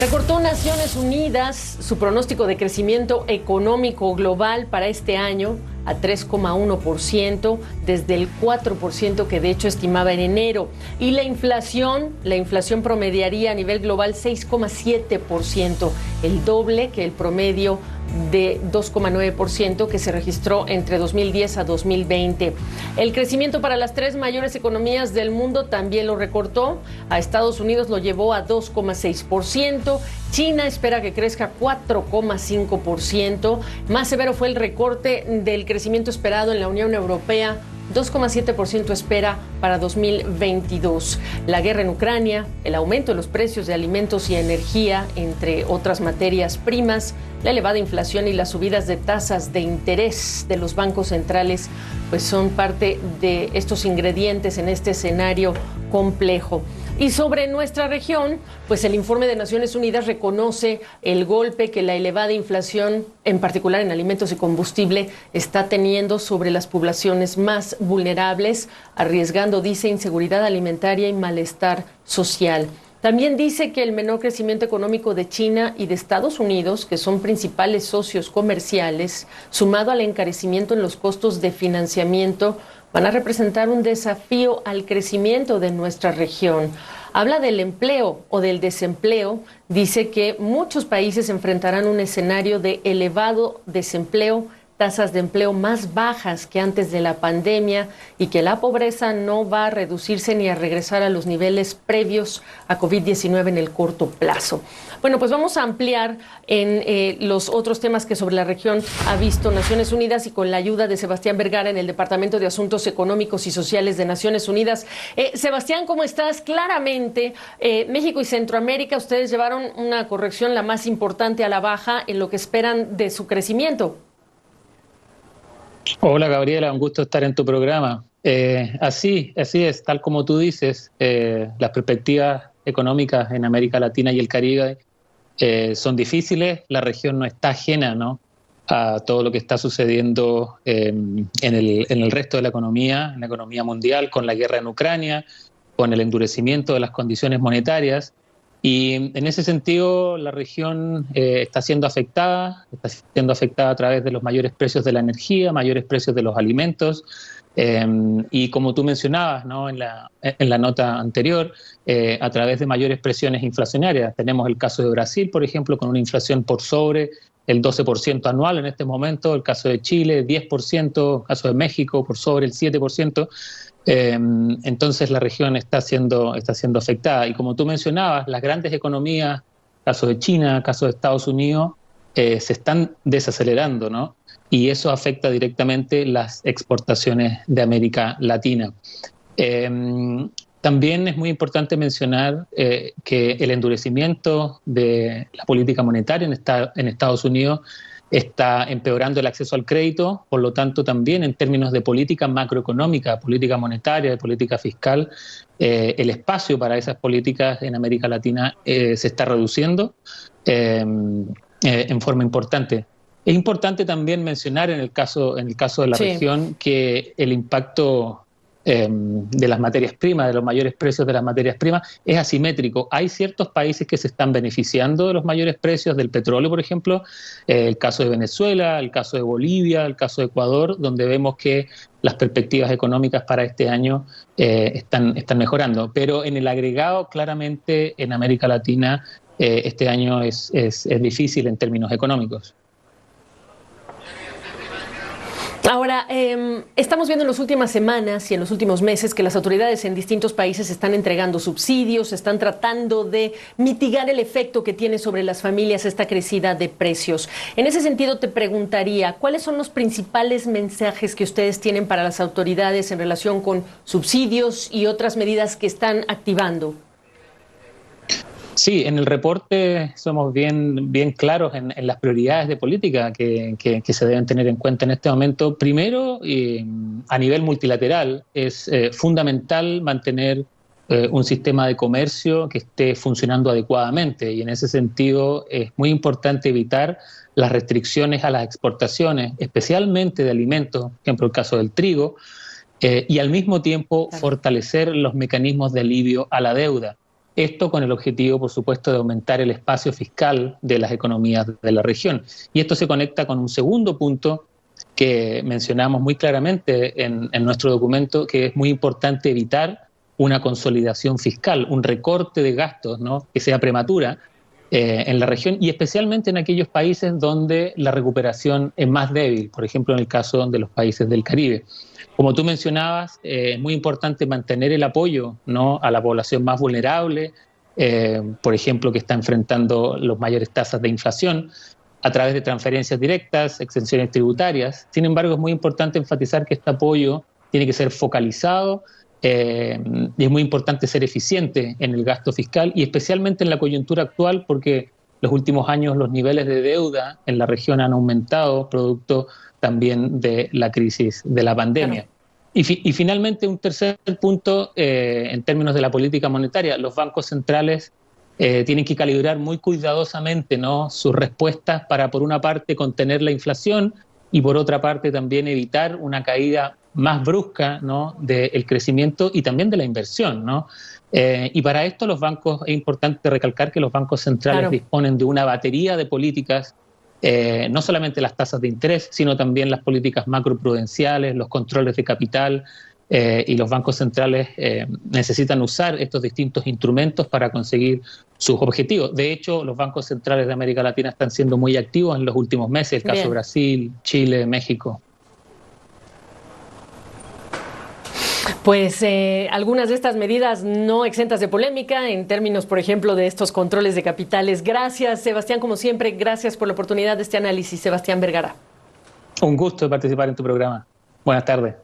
Recortó Naciones Unidas su pronóstico de crecimiento económico global para este año a 3,1% desde el 4% que de hecho estimaba en enero. Y la inflación promediaría a nivel global 6,7%, el doble que el promedio de 2,9% que se registró entre 2010 a 2020. El crecimiento para las tres mayores economías del mundo también lo recortó. A Estados Unidos lo llevó a 2,6%. China espera que crezca 4,5%. Más severo fue el recorte del crecimiento esperado en la Unión Europea. 2,7% espera para 2022. La guerra en Ucrania, el aumento de los precios de alimentos y energía, entre otras materias primas, la elevada inflación y las subidas de tasas de interés de los bancos centrales, pues son parte de estos ingredientes en este escenario complejo. Y sobre nuestra región, pues el informe de Naciones Unidas reconoce el golpe que la elevada inflación, en particular en alimentos y combustible, está teniendo sobre las poblaciones más vulnerables, arriesgando, dice, inseguridad alimentaria y malestar social. También dice que el menor crecimiento económico de China y de Estados Unidos, que son principales socios comerciales, sumado al encarecimiento en los costos de financiamiento, van a representar un desafío al crecimiento de nuestra región. Habla del empleo o del desempleo. Dice que muchos países enfrentarán un escenario de elevado desempleo, tasas de empleo más bajas que antes de la pandemia y que la pobreza no va a reducirse ni a regresar a los niveles previos a COVID-19 en el corto plazo. Bueno, pues vamos a ampliar en los otros temas que sobre la región ha visto Naciones Unidas y con la ayuda de Sebastián Vergara en el Departamento de Asuntos Económicos y Sociales de Naciones Unidas. Sebastián, ¿cómo estás? Claramente, México y Centroamérica, ustedes llevaron una corrección la más importante a la baja en lo que esperan de su crecimiento. Hola Gabriela, un gusto estar en tu programa. Así es, tal como tú dices, las perspectivas económicas en América Latina y el Caribe son difíciles. La región no está ajena, ¿no?, a todo lo que está sucediendo en el resto de la economía mundial, con la guerra en Ucrania, con el endurecimiento de las condiciones monetarias. Y en ese sentido, la región está siendo afectada a través de los mayores precios de la energía, mayores precios de los alimentos, y como tú mencionabas, ¿no?, en la nota anterior, a través de mayores presiones inflacionarias. Tenemos el caso de Brasil, por ejemplo, con una inflación por sobre el 12% anual en este momento, el caso de Chile, 10%, el caso de México, por sobre el 7%. Entonces la región está siendo afectada. Y como tú mencionabas, las grandes economías, caso de China, caso de Estados Unidos, se están desacelerando, ¿no? Y eso afecta directamente las exportaciones de América Latina. También es muy importante mencionar que el endurecimiento de la política monetaria en Estados Unidos está empeorando el acceso al crédito. Por lo tanto, también en términos de política macroeconómica, política monetaria, de política fiscal, el espacio para esas políticas en América Latina se está reduciendo en forma importante. Es importante también mencionar en el caso de la región que el impacto de las materias primas, de los mayores precios de las materias primas, es asimétrico. Hay ciertos países que se están beneficiando de los mayores precios del petróleo, por ejemplo, el caso de Venezuela, el caso de Bolivia, el caso de Ecuador, donde vemos que las perspectivas económicas para este año están mejorando. Pero en el agregado, claramente, en América Latina, este año es difícil en términos económicos. Ahora, estamos viendo en las últimas semanas y en los últimos meses que las autoridades en distintos países están entregando subsidios, están tratando de mitigar el efecto que tiene sobre las familias esta crecida de precios. En ese sentido, te preguntaría, ¿cuáles son los principales mensajes que ustedes tienen para las autoridades en relación con subsidios y otras medidas que están activando? Sí, en el reporte somos bien claros en las prioridades de política que se deben tener en cuenta en este momento. Primero, a nivel multilateral, es fundamental mantener un sistema de comercio que esté funcionando adecuadamente, y en ese sentido es muy importante evitar las restricciones a las exportaciones, especialmente de alimentos, por ejemplo el caso del trigo, y al mismo tiempo fortalecer los mecanismos de alivio a la deuda. esto con el objetivo, por supuesto, de aumentar el espacio fiscal de las economías de la región. Y esto se conecta con un segundo punto que mencionamos muy claramente en nuestro documento, que es muy importante evitar una consolidación fiscal, un recorte de gastos, ¿no?, que sea prematura en la región y especialmente en aquellos países donde la recuperación es más débil, por ejemplo en el caso de los países del Caribe. Como tú mencionabas, es muy importante mantener el apoyo, ¿no?, a la población más vulnerable, por ejemplo, que está enfrentando las mayores tasas de inflación, a través de transferencias directas, exenciones tributarias. Sin embargo, es muy importante enfatizar que este apoyo tiene que ser focalizado y es muy importante ser eficiente en el gasto fiscal y especialmente en la coyuntura actual porque los últimos años los niveles de deuda en la región han aumentado producto también de la crisis de la pandemia. Claro. Y finalmente un tercer punto en términos de la política monetaria, los bancos centrales tienen que calibrar muy cuidadosamente, ¿no?, sus respuestas para, por una parte, contener la inflación y, por otra parte, también evitar una caída más brusca, ¿no?, del crecimiento y también de la inversión, ¿no? Y para esto los bancos, es importante recalcar que los bancos centrales claro. disponen de una batería de políticas, no solamente las tasas de interés, sino también las políticas macroprudenciales, los controles de capital, y los bancos centrales necesitan usar estos distintos instrumentos para conseguir sus objetivos. De hecho, los bancos centrales de América Latina están siendo muy activos en los últimos meses, el caso de Brasil, Chile, México. Pues algunas de estas medidas no exentas de polémica en términos, por ejemplo, de estos controles de capitales. Gracias, Sebastián, como siempre, gracias por la oportunidad de este análisis, Sebastián Vergara. Un gusto participar en tu programa. Buenas tardes.